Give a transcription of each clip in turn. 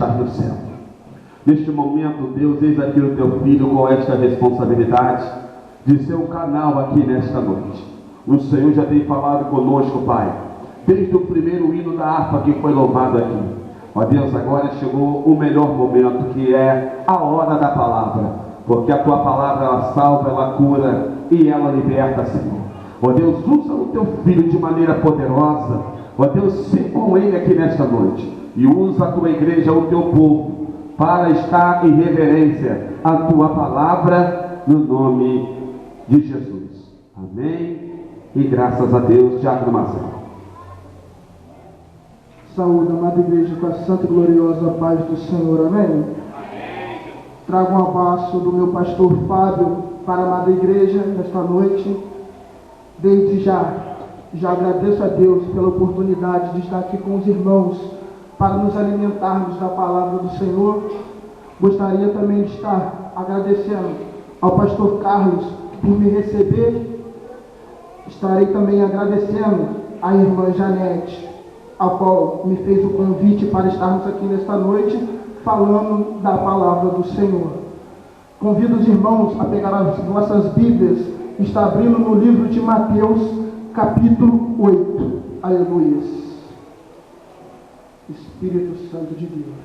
estás no céu. Neste momento, Deus, eis aqui o teu filho com esta responsabilidade de ser um canal aqui nesta noite. O Senhor já tem falado conosco, Pai, desde o primeiro hino da harpa que foi louvado aqui. Ó Deus, agora chegou o melhor momento, que é a hora da palavra, porque a tua palavra, ela salva, ela cura e ela liberta, Senhor. Ó Deus, usa o teu filho de maneira poderosa. Ó Deus, se com ele aqui nesta noite, e usa a tua igreja, o teu povo, para estar em reverência à tua palavra, no nome de Jesus. Amém. E graças a Deus, Tiago Marcelo. Saúde, amada igreja, com a santa e gloriosa paz do Senhor. Amém. Amém. Trago um abraço do meu pastor Fábio para a amada igreja nesta noite. Desde já agradeço a Deus pela oportunidade de estar aqui com os irmãos para nos alimentarmos da palavra do Senhor. Gostaria também de estar agradecendo ao pastor Carlos por me receber. Estarei também agradecendo à irmã Janete, a qual me fez o convite para estarmos aqui nesta noite falando da palavra do Senhor. Convido os irmãos a pegar as vossas Bíblias e estar abrindo no livro de Mateus, capítulo 8. Aleluia. Espírito Santo de Deus.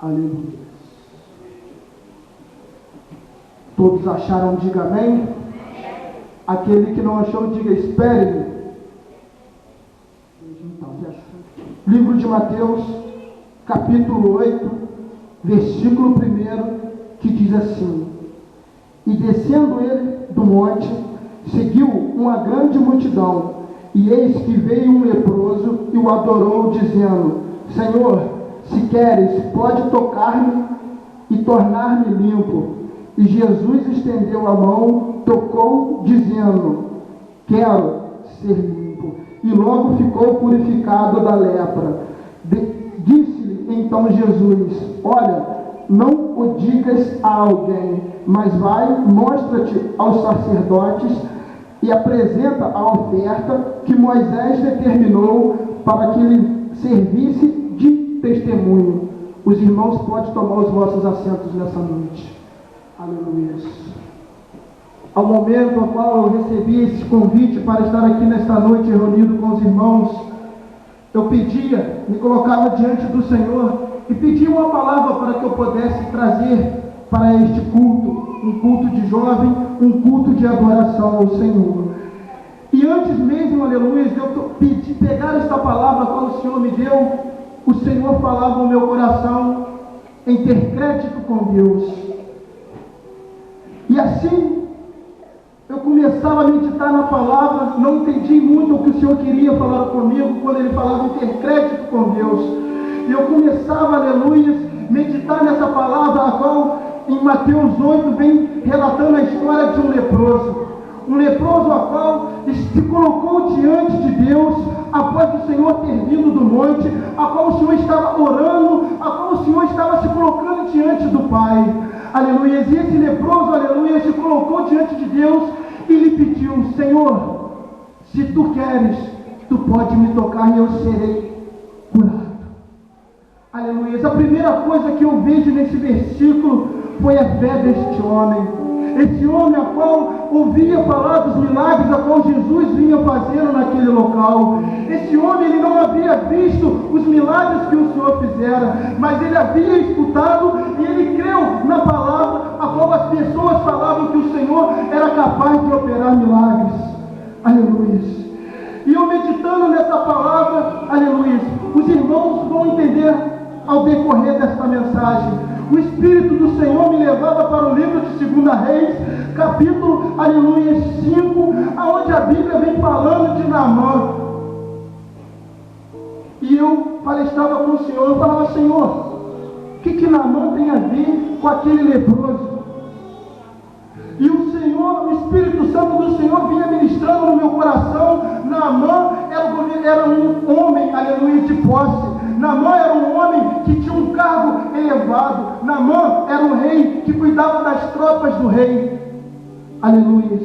Aleluia. Todos acharam, diga amém. Aquele que não achou, diga espere-me. Então, livro de Mateus, capítulo 8, versículo 1, que diz assim: E descendo ele do monte, seguiu uma grande multidão, e eis que veio um leproso e o adorou, dizendo: Senhor, se queres, pode tocar-me e tornar-me limpo. E Jesus estendeu a mão, tocou, dizendo: Quero ser limpo. E logo ficou purificado da lepra. Disse-lhe então Jesus: Olha, não o digas a alguém, mas vai, mostra-te aos sacerdotes e apresenta a oferta que Moisés determinou para que lhe servisse de testemunho. Os irmãos podem tomar os vossos assentos nessa noite. Aleluia. Ao momento ao qual eu recebi esse convite para estar aqui nesta noite reunido com os irmãos, eu pedia, me colocava diante do Senhor e pedia uma palavra para que eu pudesse trazer para este culto, um culto de jovem, um culto de adoração ao Senhor. E antes mesmo, aleluia, de eu pegar esta palavra qual o Senhor me deu, o Senhor falava no meu coração em ter crédito com Deus. E assim, eu começava a meditar na palavra, não entendi muito o que o Senhor queria falar comigo, quando Ele falava em ter crédito com Deus. E eu começava, aleluia, meditar nessa palavra, a qual em Mateus 8 vem relatando a história de um leproso. Um leproso a qual se colocou diante de Deus, após o Senhor ter vindo do monte, a qual o Senhor estava orando, a qual o Senhor estava se colocando diante do Pai. Aleluia. E esse leproso, aleluia, se colocou diante de Deus e lhe pediu: Senhor, se tu queres, tu pode me tocar e eu serei curado. Aleluia. A primeira coisa que eu vejo nesse versículo foi a fé deste homem. Esse homem a qual ouvia falar dos milagres a qual Jesus vinha fazendo naquele local. Esse homem, ele não havia visto os milagres que o Senhor fizera, mas ele havia escutado e ele creu na palavra a qual as pessoas falavam que o Senhor era capaz de operar milagres. Aleluia. E eu meditando nessa palavra, aleluia, os irmãos vão entender ao decorrer desta mensagem. O Espírito do Senhor me levava para o livro de 2 Reis, capítulo, aleluia, 5, aonde a Bíblia vem falando de Naamã. E eu estava com o Senhor, eu falava: Senhor, o que Naamã tem a ver com aquele leproso? E o Senhor, o Espírito Santo do Senhor vinha ministrando no meu coração. Naamã era um homem, aleluia, de posse. Naamã era um homem que tinha um cargo elevado. Naamã era um rei que cuidava das tropas do rei. Aleluia.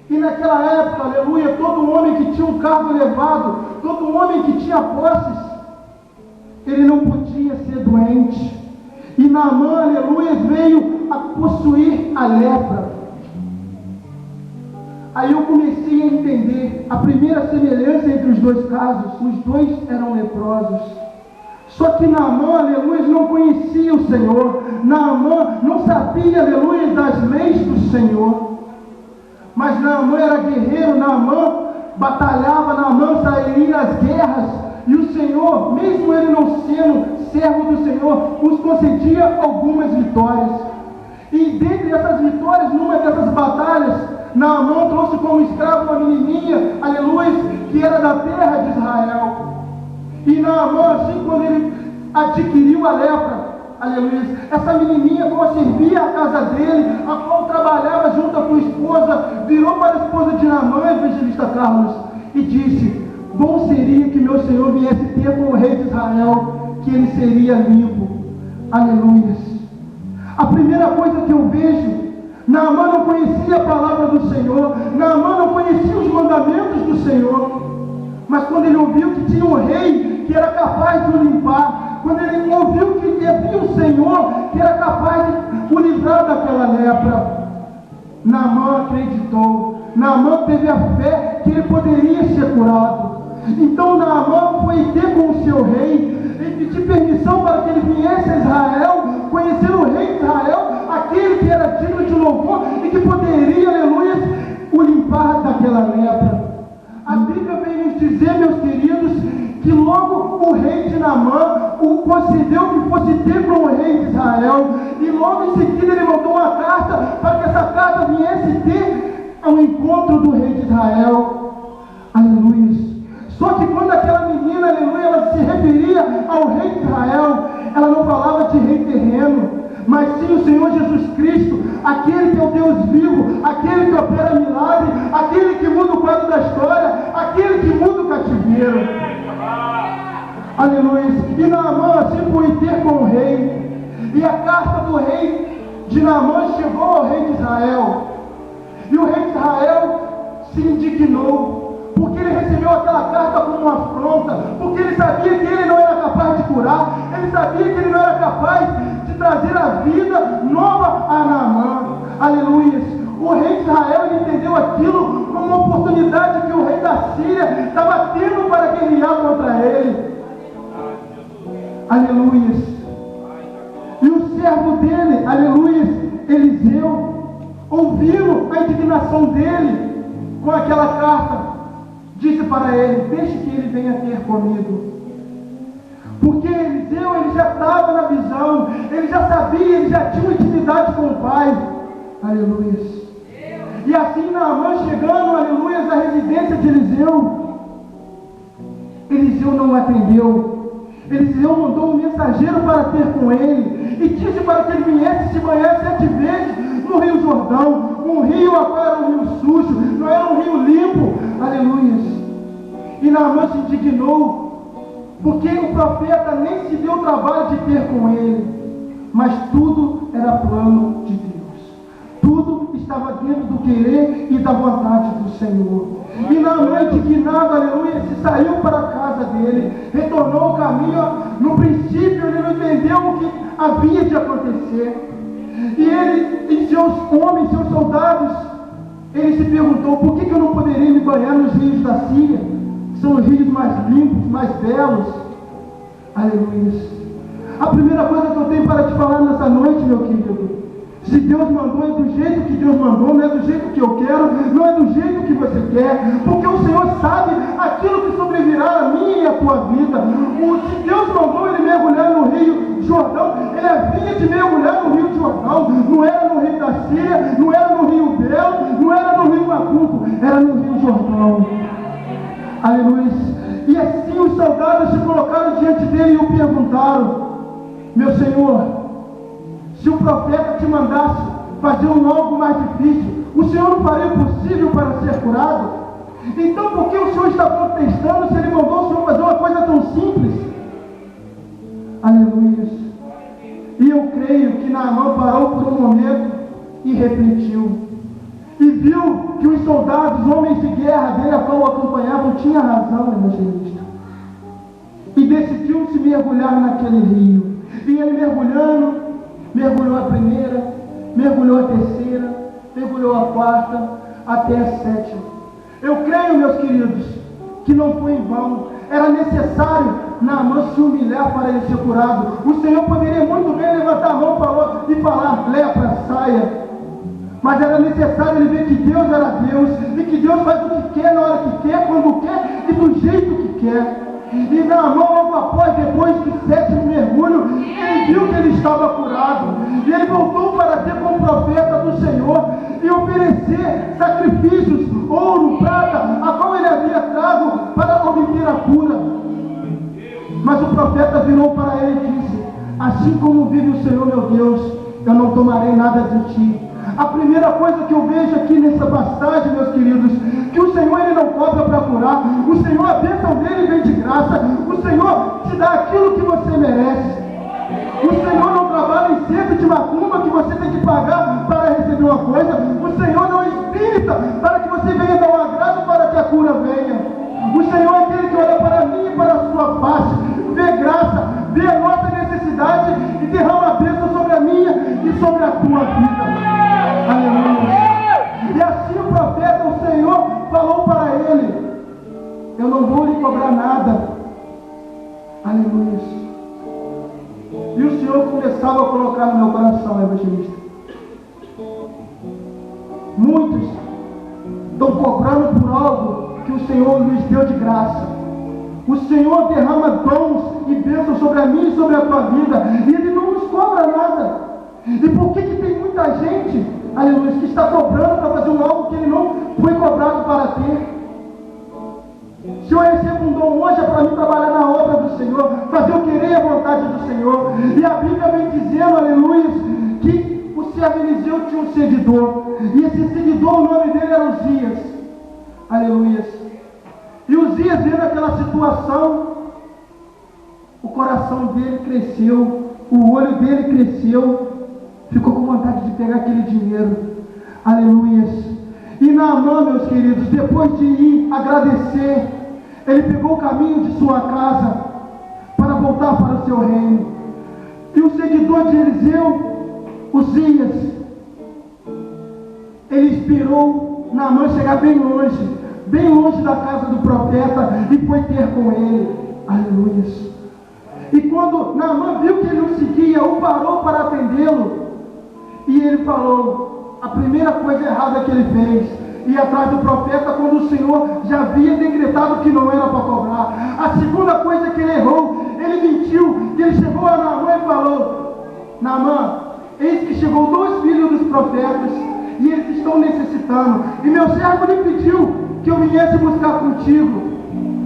E naquela época, aleluia, todo homem que tinha um cargo elevado, todo homem que tinha posses, ele não podia ser doente. E Naamã, aleluia, veio a possuir a lepra. Aí eu comecei a entender a primeira semelhança entre os dois casos. Os dois eram leprosos. Só que Naamã, aleluia, não conhecia o Senhor. Naamã não sabia, aleluia, das leis do Senhor. Mas Naamã era guerreiro, Naamã batalhava, Naamã sairia às guerras. E o Senhor, mesmo ele não sendo servo do Senhor, os concedia algumas vitórias. E dentre essas vitórias, numa dessas batalhas, Naamã trouxe como escravo uma menininha, aleluia, que era da terra de Israel. E Naamã, assim, quando ele adquiriu a lepra, aleluia, essa menininha, como servia a casa dele, a qual trabalhava junto com a sua esposa, virou para a esposa de Naamã, evangelista Carlos, e disse: bom seria que meu Senhor viesse ter com o rei de Israel, que ele seria limpo. Aleluia. A primeira coisa que eu vejo, Naamã não conhecia a palavra do Senhor, Naamã não conhecia os mandamentos do Senhor, mas quando ele ouviu que tinha um rei que era capaz de o limpar, quando ele ouviu que havia um Senhor que era capaz de o livrar daquela lepra, Naamã acreditou, Naamã teve a fé que ele poderia ser curado. Então Naamã foi ter com o seu rei e pedir permissão para que ele viesse a Israel, conhecer o rei de Israel, aquele que era digno de louvor e que poderia, aleluia, o limpar daquela lepra. A Bíblia vem nos dizer, meus queridos, que logo o rei de Naamã o concedeu que fosse ter com o rei de Israel, e logo em seguida ele mandou uma carta para que essa carta viesse ter ao encontro do rei de Israel. Aleluia. Só que quando aquela menina, aleluia, ela se referia ao rei de Israel, ela não falava de rei terreno, mas sim o Senhor Jesus Cristo, aquele que é o Deus vivo, aquele que opera milagre, aquele que muda o quadro da história, aquele que muda o cativeiro. Aleluia. E Naamã assim foi ter com o rei, e a carta do rei de Naamã chegou ao rei de Israel, e o rei de Israel se indignou, porque ele recebeu aquela carta como uma afronta, porque ele sabia que ele não era capaz de curar, ele sabia que ele não era capaz de trazer a vida nova a Naamã. Aleluia. O rei de Israel entendeu aquilo como uma oportunidade que o rei da Síria estava tendo para guerrear contra ele. Aleluia. E o servo dele, aleluia, Eliseu, ouvindo a indignação dele com aquela carta, disse para ele: deixe que ele venha ter comigo. Porque Eliseu, ele já estava na visão, ele já sabia, ele já tinha uma intimidade com o Pai. Aleluia. E assim Naamã chegando, aleluia, à residência de Eliseu, Eliseu não atendeu. Eliseu mandou um mensageiro para ter com ele, e disse para que ele viesse se banhar 7 vezes no Rio Jordão, um rio a qual era um rio sujo, não era um rio limpo. Aleluia. E Naamã se indignou, porque o profeta nem se deu o trabalho de ter com ele, mas tudo era plano de Deus, tudo estava dentro do querer e da vontade do Senhor. E Naamã, indignado, aleluia, se saiu para a casa dele, retornou ao caminho. No princípio ele não entendeu o que havia de acontecer, e ele e seus homens, seus soldados, ele se perguntou: por que eu não poderia me banhar nos rios da Síria, que são os rios mais limpos, mais belos? Aleluia. A primeira coisa que eu tenho para te falar nessa noite, meu querido, se Deus mandou, é do jeito que Deus mandou, não é do jeito que eu quero, não é do jeito que você quer, porque o Senhor sabe aquilo que sobrevirá a mim e a tua vida. Se Deus mandou ele mergulhar no Rio Jordão, ele havia de mergulhar no Rio Jordão, não era no Rio da Síria, não era no Rio Belo, não era no Rio Macuco, era no Rio Jordão. Aleluia. E assim os soldados se colocaram diante dele e o perguntaram: meu Senhor, se o profeta te mandasse fazer algo mais difícil, o Senhor não faria o possível para ser curado? Então por que o Senhor está protestando se ele mandou o Senhor fazer uma coisa tão simples? Aleluia. E eu creio que Naamã parou por um momento e refletiu, e viu que os soldados, homens de guerra dele, a qual o acompanhavam, tinha razão, evangelista. E decidiu se mergulhar naquele rio. E ele mergulhando, mergulhou a primeira, mergulhou a terceira, mergulhou a quarta, até a sétima. Eu creio, meus queridos, que não foi em vão. Era necessário Naamã se humilhar para ele ser curado. O Senhor poderia muito bem levantar a mão e falar: lepra, saia. Mas era necessário ele ver que Deus era Deus, e que Deus faz o que quer, na hora que quer, quando quer e do jeito que quer. E Naamã, logo após, depois do sétimo mergulho, ele viu que ele estava curado. E ele voltou para ter com o profeta do Senhor e oferecer sacrifícios, ouro, prata, a qual ele havia trago para obter a cura. Mas o profeta virou para ele e disse: assim como vive o Senhor meu Deus, eu não tomarei nada de ti. A primeira coisa que eu vejo aqui nessa passagem, meus queridos, que o Senhor ele não cobra para curar. O Senhor, a bênção dele vem de graça. O Senhor te dá aquilo que você merece. O Senhor não trabalha em centro de macumba que você tem que pagar para receber uma coisa. O Senhor não é espírita para que você venha dar um agrado para que a cura venha. O Senhor é aquele que olha para mim e para a sua face, vê graça, vê a nossa necessidade e derrama a bênção sobre a minha e sobre a tua vida. Aleluia. E assim o profeta, o Senhor, falou para ele: eu não vou lhe cobrar nada. Aleluia. E o Senhor começava a colocar no meu coração, evangelista: muitos estão cobrando por algo que o Senhor lhes deu de graça. O Senhor derrama dons e bênçãos sobre a minha e sobre a tua vida, e Ele não nos cobra nada. E por que tem muita gente, aleluia, que está cobrando para fazer algo que ele não foi cobrado para ter? Se eu recebo um dom hoje, é para mim trabalhar na obra do Senhor, fazer o querer e a vontade do Senhor. E a Bíblia vem dizendo, aleluia, que o servo Eliseu tinha um seguidor, e esse seguidor, o nome dele era Uzias. Aleluia. E Uzias, vendo aquela situação, o coração dele cresceu, o olho dele cresceu, ficou com vontade de pegar aquele dinheiro. Aleluia. E Naamã, meus queridos, depois de ir agradecer, ele pegou o caminho de sua casa para voltar para o seu reino. E o seguidor de Eliseu, Uzias, ele esperou Naamã chegar bem longe da casa do profeta, e foi ter com ele. Aleluia. E quando Naamã viu que ele o seguia, o parou para atendê-lo, e ele falou: a primeira coisa errada que ele fez, ir atrás do profeta quando o Senhor já havia decretado que não era para cobrar. A segunda coisa que ele errou, ele mentiu, que ele chegou a Naamã e falou: Naamã, eis que chegou 2 filhos dos profetas, e eles estão necessitando, e meu servo lhe pediu que eu viesse buscar contigo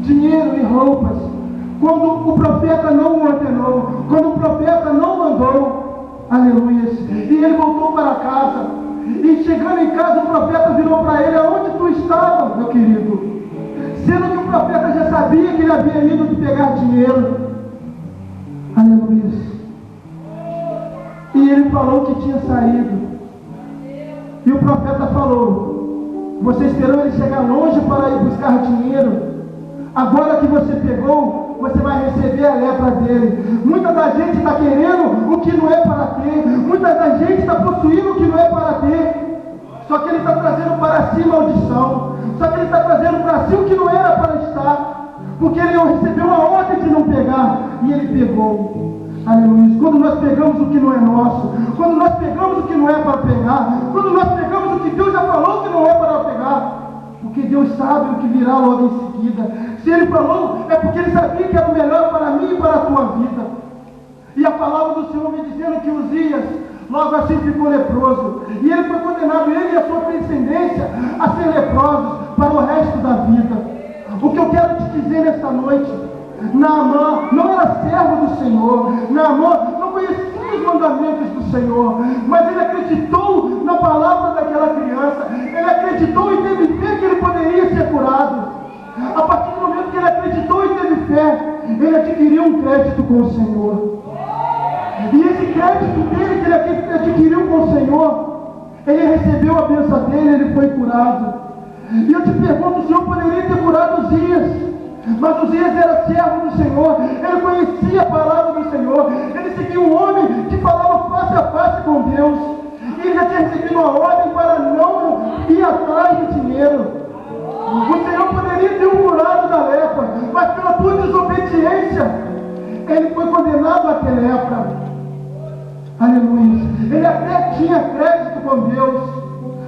dinheiro e roupas, quando o profeta não o ordenou, quando o profeta não mandou. Aleluia. E ele voltou para casa, e chegando em casa, o profeta virou para ele: aonde tu estava, meu querido? Sendo que o profeta já sabia que ele havia ido pegar dinheiro. Aleluia. E ele falou que tinha saído. E o profeta falou: você esperou ele chegar longe para ir buscar dinheiro? Agora que você pegou, você vai receber a lepra dele. Muita da gente está querendo o que não é para ter. Muita da gente está possuindo o que não é para ter. Só que ele está trazendo para si maldição. Só que ele está trazendo para si o que não era para estar. Porque ele recebeu a ordem de não pegar, e ele pegou. Aleluia. Quando nós pegamos o que não é nosso, quando nós pegamos o que não é para pegar, quando nós pegamos o que Deus já falou que não é para pegar, porque Deus sabe o que virá logo em seguida. Se Ele falou, é porque Ele sabia que era o melhor para mim e para a tua vida. E a palavra do Senhor vem dizendo que Uzias logo assim ficou leproso, e ele foi condenado, ele e a sua descendência, a ser leprosos para o resto da vida. O que eu quero te dizer nesta noite: Naamã não era servo do Senhor, Naamã não conhecia os mandamentos do Senhor, mas ele acreditou na palavra daquela criança, ele acreditou e teve fé que ele poderia ser curado. A partir do momento que ele acreditou e teve fé, ele adquiriu um crédito com o Senhor. E esse crédito dele que ele adquiriu com o Senhor, ele recebeu a bênção dele, ele foi curado. E eu te pergunto, o Senhor poderia ter curado Uzias, mas Uzias era servo do Senhor, ele conhecia a palavra do Senhor, ele seguia um homem que falava face a face com Deus, e ele já tinha recebido uma ordem para não ir atrás do dinheiro. O Senhor poderia ter o curado da lepra, mas pela tua desobediência, ele foi condenado a ter lepra. Aleluia. Ele até tinha crédito com Deus,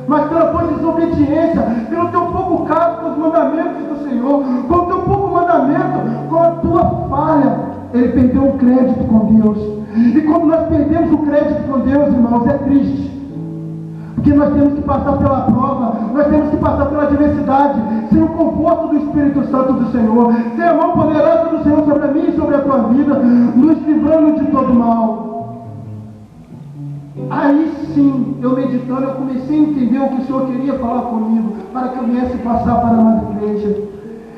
mas pela tua desobediência, pelo teu pouco caso com os mandamentos do Senhor, com o teu pouco mandamento, com a tua falha, ele perdeu o crédito com Deus. E quando nós perdemos o crédito com Deus, irmãos, é triste. Porque nós temos que passar pela prova, nós temos que passar pela adversidade, sem o conforto do Espírito Santo do Senhor, sem a mão poderosa do Senhor sobre a mim e sobre a tua vida, nos livrando de todo mal. Aí sim, eu meditando, eu comecei a entender o que o Senhor queria falar comigo, para que eu viesse passar para a nossa igreja.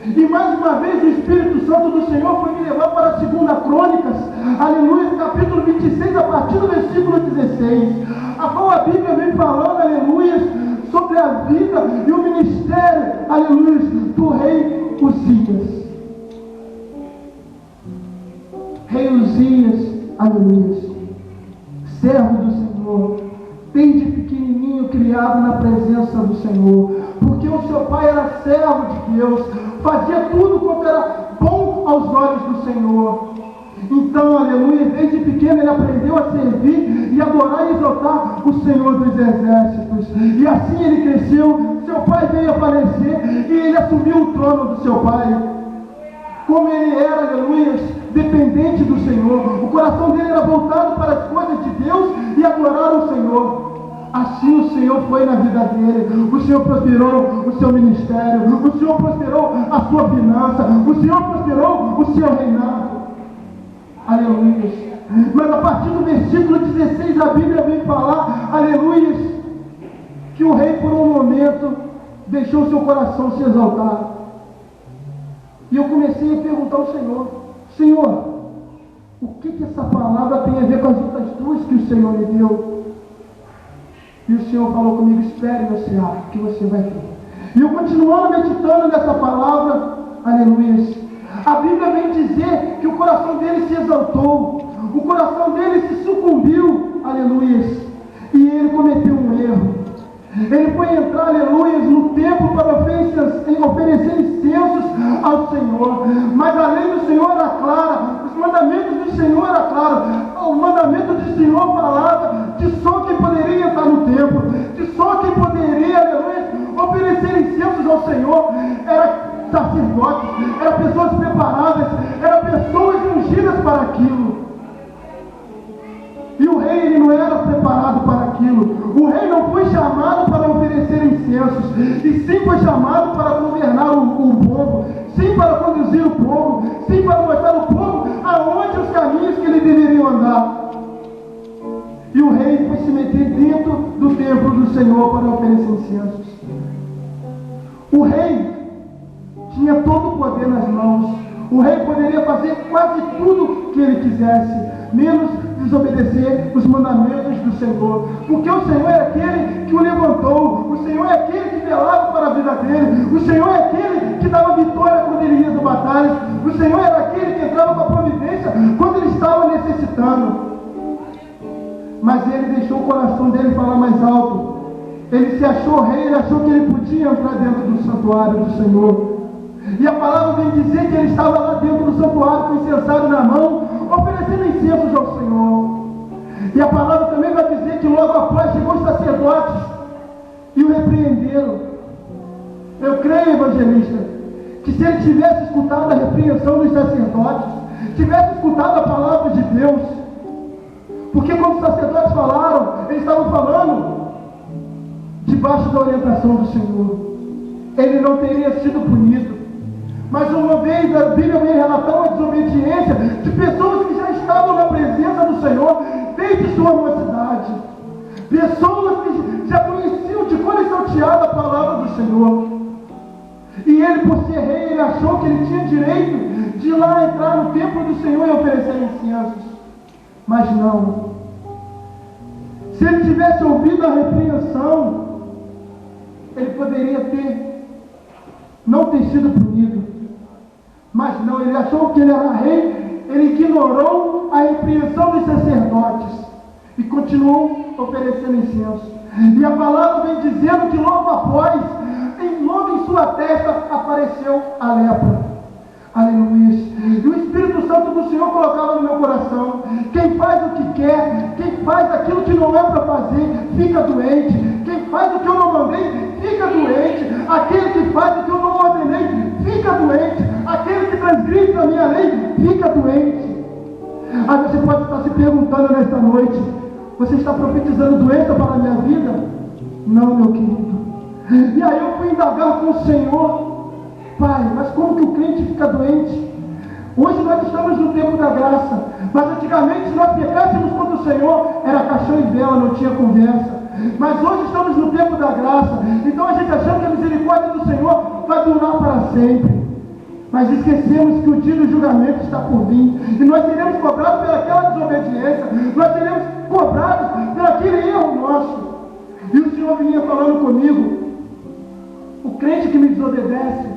E mais uma vez o Espírito Santo do Senhor foi me levar para a 2 Crônicas, aleluia, capítulo 26, a partir do versículo 16, a qual a Bíblia vem falando, aleluia, sobre a vida e o ministério, aleluia, do rei Uzias. Rei Uzias, aleluia, servo do Senhor, desde pequenininho criado na presença do Senhor, porque o seu pai era servo de Deus, fazia tudo quanto era bom aos olhos do Senhor. Então, aleluia, desde pequeno ele aprendeu a servir e adorar e exaltar o Senhor dos Exércitos. E assim ele cresceu, seu pai veio a falecer e ele assumiu o trono do seu pai. Como ele era, aleluia, dependente do Senhor, o coração dele era voltado para as coisas de Deus e adorar o Senhor. Assim o Senhor foi na vida dele, o Senhor prosperou o seu ministério, o Senhor prosperou a sua finança, o Senhor prosperou o seu reinado. Aleluia. Mas a partir do versículo 16 a Bíblia vem falar, aleluia, que o rei por um momento deixou seu coração se exaltar. E eu comecei a perguntar ao Senhor, Senhor, o que essa palavra tem a ver com as outras duas que o Senhor me deu? E o Senhor falou comigo, espere você que você vai ver. E eu continuando meditando nessa palavra, aleluia, a Bíblia vem dizer que o coração dele se exaltou, o coração dele se sucumbiu, aleluia, e ele cometeu um erro. Ele foi entrar, aleluia, no templo para oferecer incensos ao Senhor, mas a lei do Senhor era clara, os mandamentos do Senhor eram claros, o mandamento do Senhor falava de só quem poderia entrar no templo, de só quem poderia, aleluia, oferecer incensos ao Senhor, era sacerdotes, eram pessoas preparadas, eram pessoas ungidas para aquilo. E o rei, ele não era preparado para aquilo. O rei não foi chamado para oferecer incensos, e sim foi chamado para governar o povo, sim para conduzir o povo, sim para mostrar o povo aonde os caminhos que ele deveria andar. E o rei foi se meter dentro do templo do Senhor para oferecer incensos. O rei tinha todo o poder nas mãos. O rei poderia fazer quase tudo que ele quisesse, menos desobedecer os mandamentos do Senhor, porque o Senhor é aquele que o levantou, o Senhor é aquele que velava para a vida dele, o Senhor é aquele que dava vitória quando ele ia de batalhas, o Senhor era aquele que entrava com a providência quando ele estava necessitando. Mas ele deixou o coração dele falar mais alto. Ele se achou rei, ele achou que ele podia entrar dentro do santuário do Senhor. E a palavra vem dizer que ele estava lá dentro do santuário com o incensário na mão, oferecendo incensos ao Senhor. E a palavra também vai dizer que logo após chegou os sacerdotes e o repreenderam. Eu creio, evangelista, que se ele tivesse escutado a repreensão dos sacerdotes, tivesse escutado a palavra de Deus, porque quando os sacerdotes falaram, eles estavam falando debaixo da orientação do Senhor, ele não teria sido punido. Mas uma vez a Bíblia vem relatar a desobediência de pessoas que já estavam na presença do Senhor desde sua mocidade. Pessoas que já conheciam de cor e salteado a palavra do Senhor. E ele, por ser rei, ele achou que ele tinha direito de ir lá entrar no templo do Senhor e oferecer incensos. Mas não. Se ele tivesse ouvido a repreensão, ele poderia ter não ter sido punido. Mas não, ele achou que ele era rei, ele ignorou a repreensão dos sacerdotes e continuou oferecendo incenso. E a palavra vem dizendo que logo após, logo em sua testa, apareceu a lepra. Aleluia. E o Espírito Santo do Senhor colocava no meu coração: quem faz o que quer, quem faz aquilo que não é para fazer, fica doente. Quem faz o que eu não mandei, fica doente. Aquele que faz o que eu não ordenei, fica doente. Aquele que transgride a minha lei, fica doente. Aí você pode estar se perguntando nesta noite: você está profetizando doença para a minha vida? Não, meu querido. E aí eu fui indagar com o Senhor: Pai, mas como que o crente fica doente? Hoje nós estamos no tempo da graça, mas antigamente se nós pecássemos contra o Senhor, era caixão e vela, não tinha conversa. Mas hoje estamos no tempo da graça, então a gente achando que a misericórdia do Senhor vai durar para sempre. Mas esquecemos que o dia do julgamento está por vir, e nós seremos cobrados pelaquela desobediência, nós seremos cobrados por aquele erro nosso. E o Senhor vinha falando comigo: o crente que me desobedece,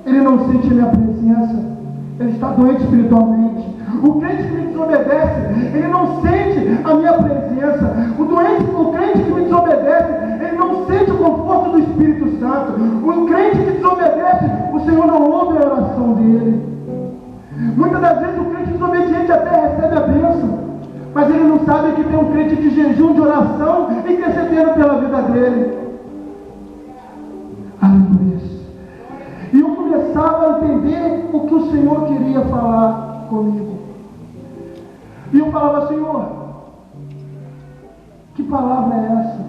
ele não sente a minha presença, ele está doente espiritualmente. O crente que me desobedece, ele não sente a minha presença. O crente que me desobedece, ele não sente o conforto do Espírito Santo. O crente que desobedece, o Senhor não ouve a oração dele. Muitas das vezes o crente desobediente até recebe a bênção, mas ele não sabe que tem um crente de jejum, de oração, intercedendo pela vida dele. Aleluia. E eu começava a entender o que o Senhor queria falar comigo. E eu falava: Senhor, que palavra é essa?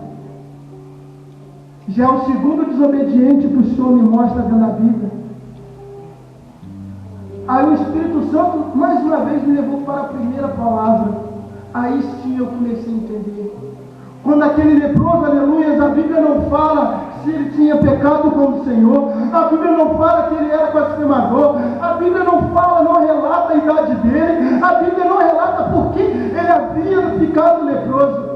Já é o segundo desobediente que o Senhor me mostra dentro da Bíblia. Aí o Espírito Santo mais uma vez me levou para a primeira palavra. Aí sim eu comecei a entender. Quando aquele leproso, aleluia, a Bíblia não fala se ele tinha pecado com o Senhor, a Bíblia não fala que ele era blasfemador, a Bíblia não fala, não relata a idade dele, a Bíblia não relata por que ele havia ficado leproso.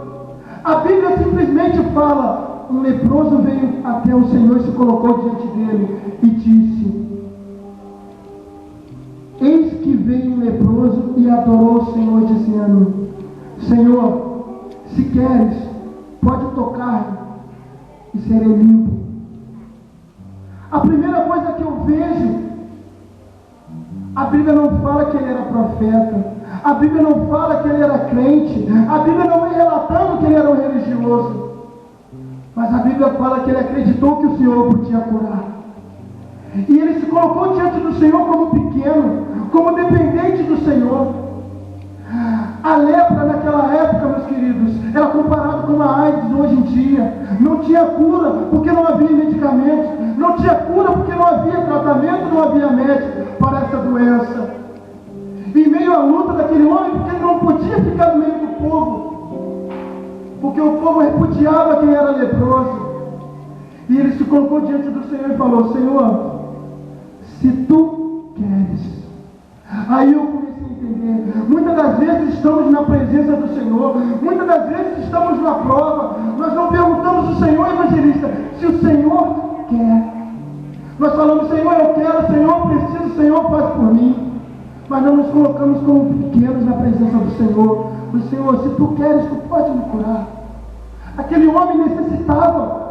A Bíblia simplesmente fala: um leproso veio até o Senhor e se colocou diante dele e disse: eis que veio um leproso e adorou o Senhor, dizendo: Senhor, se queres, pode tocar-me e serei limpo. A primeira coisa que eu vejo, a Bíblia não fala que ele era profeta, a Bíblia não fala que ele era crente, a Bíblia não vem relatando que ele era um religioso, mas a Bíblia fala que ele acreditou que o Senhor podia curar. E ele se colocou diante do Senhor como pequeno, como dependente do Senhor. A lepra naquela época, meus queridos, era comparado com a AIDS hoje em dia. Não tinha cura porque não havia medicamentos, não tinha cura porque não havia tratamento, não havia médico para essa doença. Em meio à luta daquele homem, porque ele não podia ficar no meio do povo, porque o povo repudiava quem era leproso. E ele se colocou diante do Senhor e falou: Senhor, se tu queres. Aí eu comecei a entender. Muitas das vezes estamos na presença do Senhor, muitas das vezes estamos na prova, nós não perguntamos ao Senhor, evangelista, se o Senhor quer. Nós falamos: Senhor, eu quero, Senhor, eu preciso, Senhor, faz por mim. Mas não nos colocamos como pequenos na presença do Senhor. O Senhor, se tu queres, tu pode me curar. Aquele homem necessitava.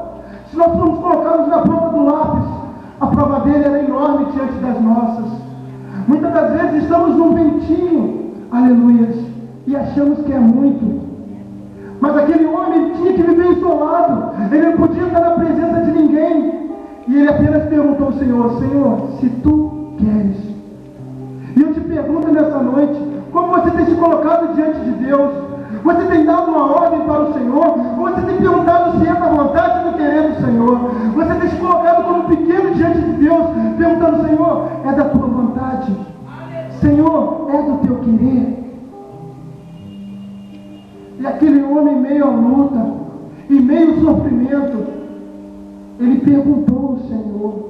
Se nós formos colocarmos na ponta do lápis, a prova dele era enorme diante das nossas. Muitas das vezes estamos num ventinho, aleluia, e achamos que é muito. Mas aquele homem tinha que viver isolado, ele não podia estar na presença de ninguém. E ele apenas perguntou ao Senhor: Senhor, se tu queres. E eu te pergunto nessa noite, como você tem se colocado diante de Deus? Você tem dado uma ordem para o Senhor? Ou você tem perguntado se é da vontade e do querer do Senhor? Você tem se colocado como pequeno diante de Deus, perguntando: Senhor, é da tua vontade? Senhor, é do teu querer? E aquele homem, em meio à luta, em meio ao sofrimento, ele perguntou ao Senhor.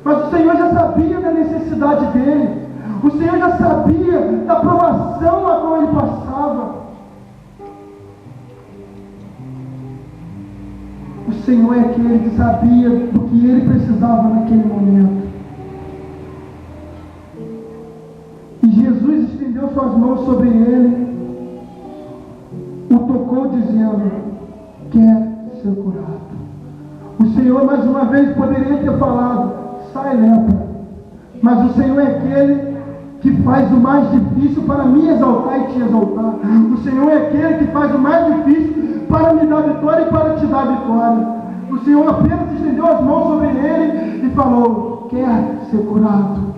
Mas o Senhor já sabia da necessidade dele. O Senhor já sabia da provação a qual ele passava. O Senhor é aquele que sabia do que ele precisava naquele momento. E Jesus estendeu suas mãos sobre ele, o tocou dizendo: quer ser curado. O Senhor mais uma vez poderia ter falado: sai, lepra. Mas o Senhor é aquele que faz o mais difícil para me exaltar e te exaltar. O Senhor é aquele que faz o mais difícil para me dar vitória e para te dar vitória. O Senhor apenas estendeu as mãos sobre ele e falou: quer ser curado.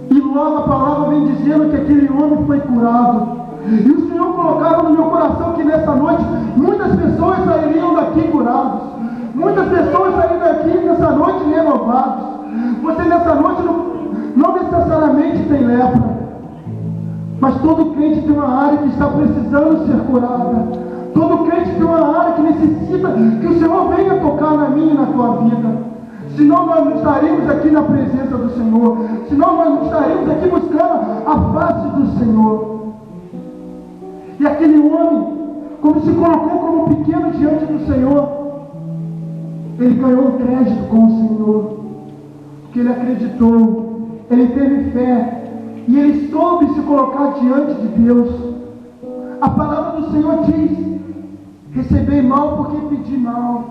E logo a palavra vem dizendo que aquele homem foi curado. E o Senhor colocava no meu coração que nessa noite muitas pessoas sairiam daqui curadas. Muitas pessoas sairiam daqui nessa noite renovadas. Você nessa noite não necessariamente tem lepra, mas todo crente tem uma área que está precisando ser curada. Todo crente tem uma área que necessita que o Senhor venha tocar na minha e na tua vida. Senão nós não estaríamos aqui na presença do Senhor. Senão nós não estaríamos aqui buscando a face do Senhor. E aquele homem, como se colocou como pequeno diante do Senhor, ele ganhou um crédito com o Senhor, porque ele acreditou, ele teve fé, e ele soube se colocar diante de Deus. A palavra do Senhor diz: recebei mal porque pedi mal.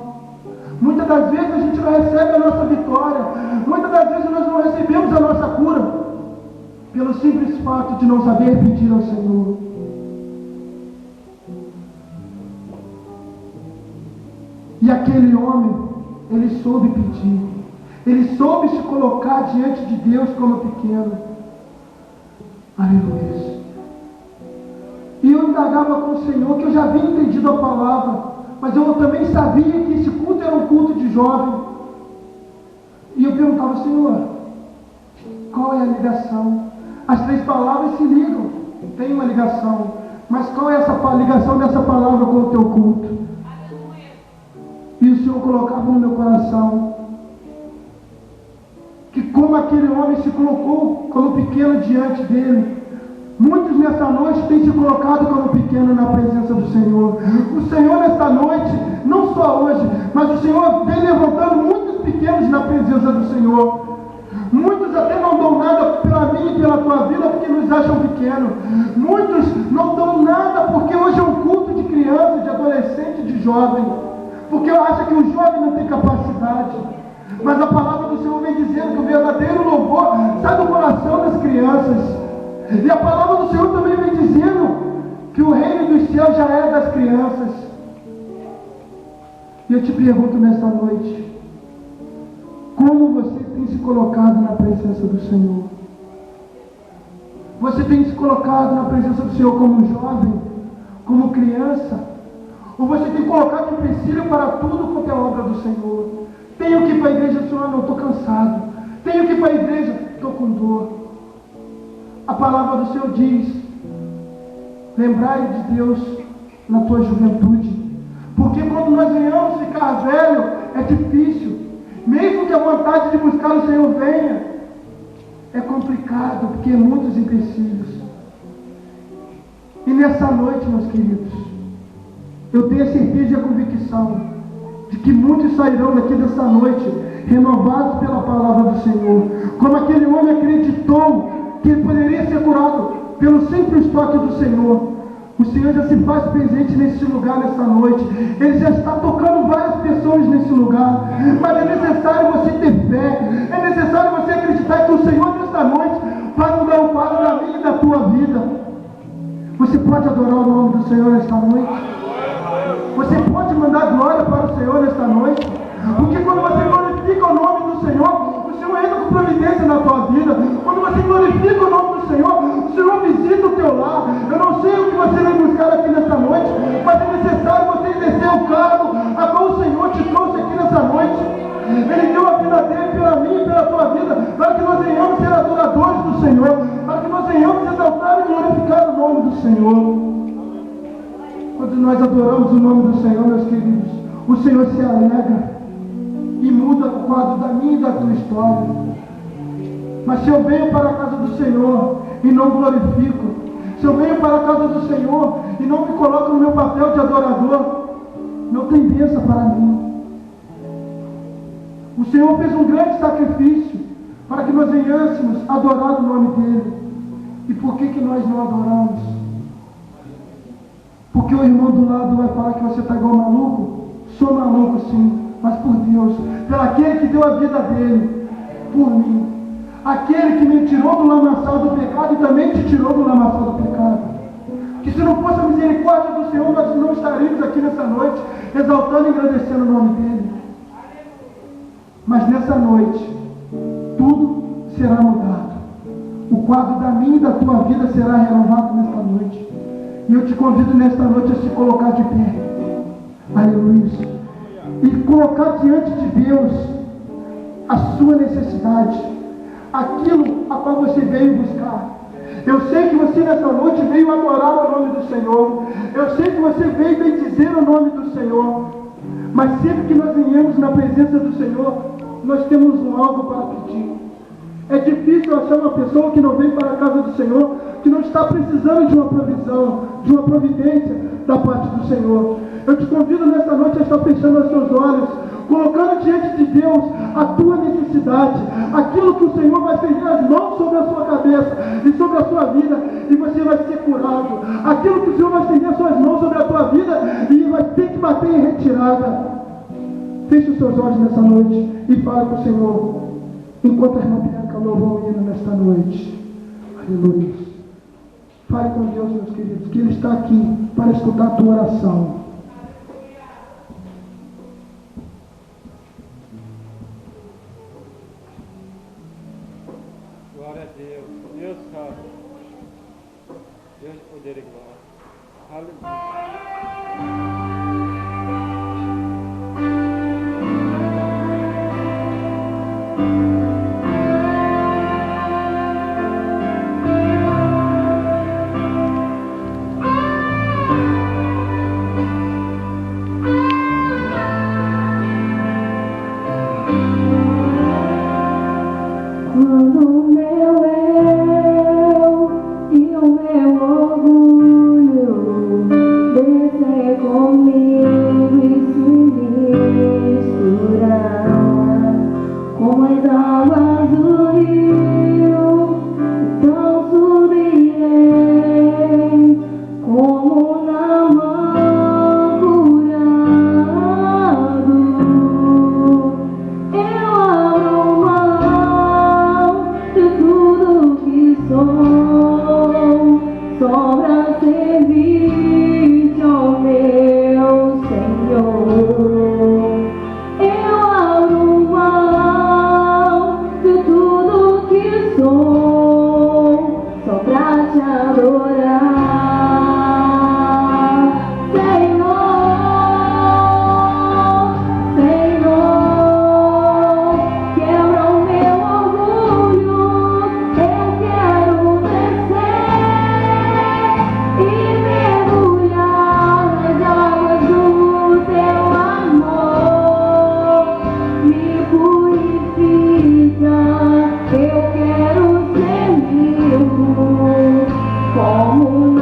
Muitas das vezes a gente não recebe a nossa vitória, muitas das vezes nós não recebemos a nossa cura, pelo simples fato de não saber pedir ao Senhor. E aquele homem, ele soube pedir, ele soube se colocar diante de Deus como pequeno. Aleluia. E eu indagava com o Senhor, que eu já havia entendido a palavra, mas eu também sabia que esse culto era um culto de jovem. E eu perguntava: Senhor, qual é a ligação? As três palavras se ligam, tem uma ligação, mas qual é essa ligação dessa palavra com o teu culto? E o Senhor colocava no meu coração que, como aquele homem se colocou como pequeno diante dele, muitos nesta noite têm se colocado como pequeno na presença do Senhor. O Senhor nesta noite, não só hoje, mas o Senhor vem levantando muitos pequenos na presença do Senhor. Muitos até não dão nada pela mim e pela tua vida porque nos acham pequenos. Muitos não dão nada porque hoje é um culto de criança, de adolescente, de jovem, porque acha que o jovem não tem capacidade. Mas a palavra do Senhor vem dizendo que o verdadeiro louvor sai do coração das crianças. E a palavra do Senhor também vem dizendo que o reino dos céus já é das crianças. E eu te pergunto nesta noite: como você tem se colocado na presença do Senhor? Você tem se colocado na presença do Senhor como jovem, como criança? Ou você tem colocado um empecilho para tudo quanto é obra do Senhor? Tenho que ir para a igreja, Senhor, não, estou cansado. Tenho que ir para a igreja, estou com dor. A palavra do Senhor diz: lembrai de Deus na tua juventude. Porque quando nós venhamos ficar velho, é difícil. Mesmo que a vontade de buscar o Senhor venha, é complicado, porque muitos empecilhos. E nessa noite, meus queridos, eu tenho a certeza e a convicção de que muitos sairão daqui dessa noite renovados pela palavra do Senhor. Como aquele homem acreditou que ele poderia ser curado pelo simples toque do Senhor. O Senhor já se faz presente nesse lugar nessa noite. Ele já está tocando várias pessoas nesse lugar. Mas é necessário você ter fé. É necessário você acreditar que o Senhor nesta noite vai mudar o quadro da minha e da tua vida. Você pode adorar o nome do Senhor nesta noite? Você pode mandar glória para o Senhor nesta noite? Porque quando você glorifica o nome do Senhor, o Senhor entra com providência na tua vida. Quando você glorifica o nome do Senhor, o Senhor visita o teu lar. Eu não sei o que você vem buscar aqui nesta noite, mas é necessário você exercer o cargo a qual o Senhor te trouxe aqui nessa noite. Ele deu a vida dele pela minha e pela tua vida, para que nós venhamos ser adoradores do Senhor, para que nós venhamos exaltar e glorificar o nome do Senhor. Quando nós adoramos o nome do Senhor, meus queridos, o Senhor se alegra e muda o quadro da minha e da tua história. Mas se eu venho para a casa do Senhor e não glorifico, se eu venho para a casa do Senhor e não me coloco no meu papel de adorador, não tem bênção para mim. O Senhor fez um grande sacrifício para que nós venhamos adorar o nome dEle. E por que nós não adoramos? Porque o irmão do lado vai falar que você está igual maluco? Sou maluco sim, mas por Deus, pelo aquele que deu a vida dele, por mim. Aquele que me tirou do lamaçal do pecado e também te tirou do lamaçal do pecado. Que se não fosse a misericórdia do Senhor, nós não estaríamos aqui nessa noite, exaltando e agradecendo o nome dEle. Mas nessa noite, tudo será mudado. O quadro da minha e da tua vida será renovado nesta noite. E eu te convido nesta noite a se colocar de pé. Aleluia. E colocar diante de Deus a sua necessidade. Aquilo a qual você veio buscar. Eu sei que você nessa noite veio adorar o nome do Senhor. Eu sei que você veio bendizer o nome do Senhor. Mas sempre que nós venhamos na presença do Senhor, nós temos algo para pedir. É difícil achar uma pessoa que não vem para a casa do Senhor, que não está precisando de uma provisão, de uma providência da parte do Senhor. Eu te convido nesta noite a estar fechando os seus olhos, colocando diante de Deus a tua necessidade, aquilo que o Senhor vai estender as mãos sobre a sua cabeça e sobre a sua vida, e você vai ser curado. Aquilo que o Senhor vai estender as suas mãos sobre a tua vida e vai ter que bater em retirada. Feche os seus olhos nessa noite e fale com o Senhor, enquanto a irmã Bianca louva o hino nesta noite. Aleluia. Fale com Deus, meus queridos, que Ele está aqui para escutar a tua oração. Glória a Deus. Deus sabe. Deus de poder e glória. Aleluia. Eu quero ser vivo como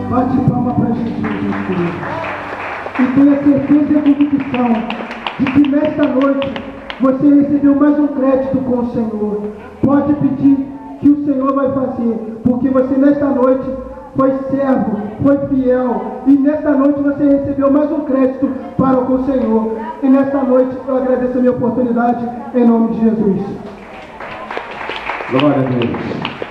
Bate palma para Jesus, querido. E tenha certeza e convicção de que nesta noite você recebeu mais um crédito com o Senhor. Pode pedir que o Senhor vai fazer, porque você nesta noite foi servo, foi fiel, e nesta noite você recebeu mais um crédito para com o Senhor. E nesta noite eu agradeço a minha oportunidade em nome de Jesus. Glória a Deus.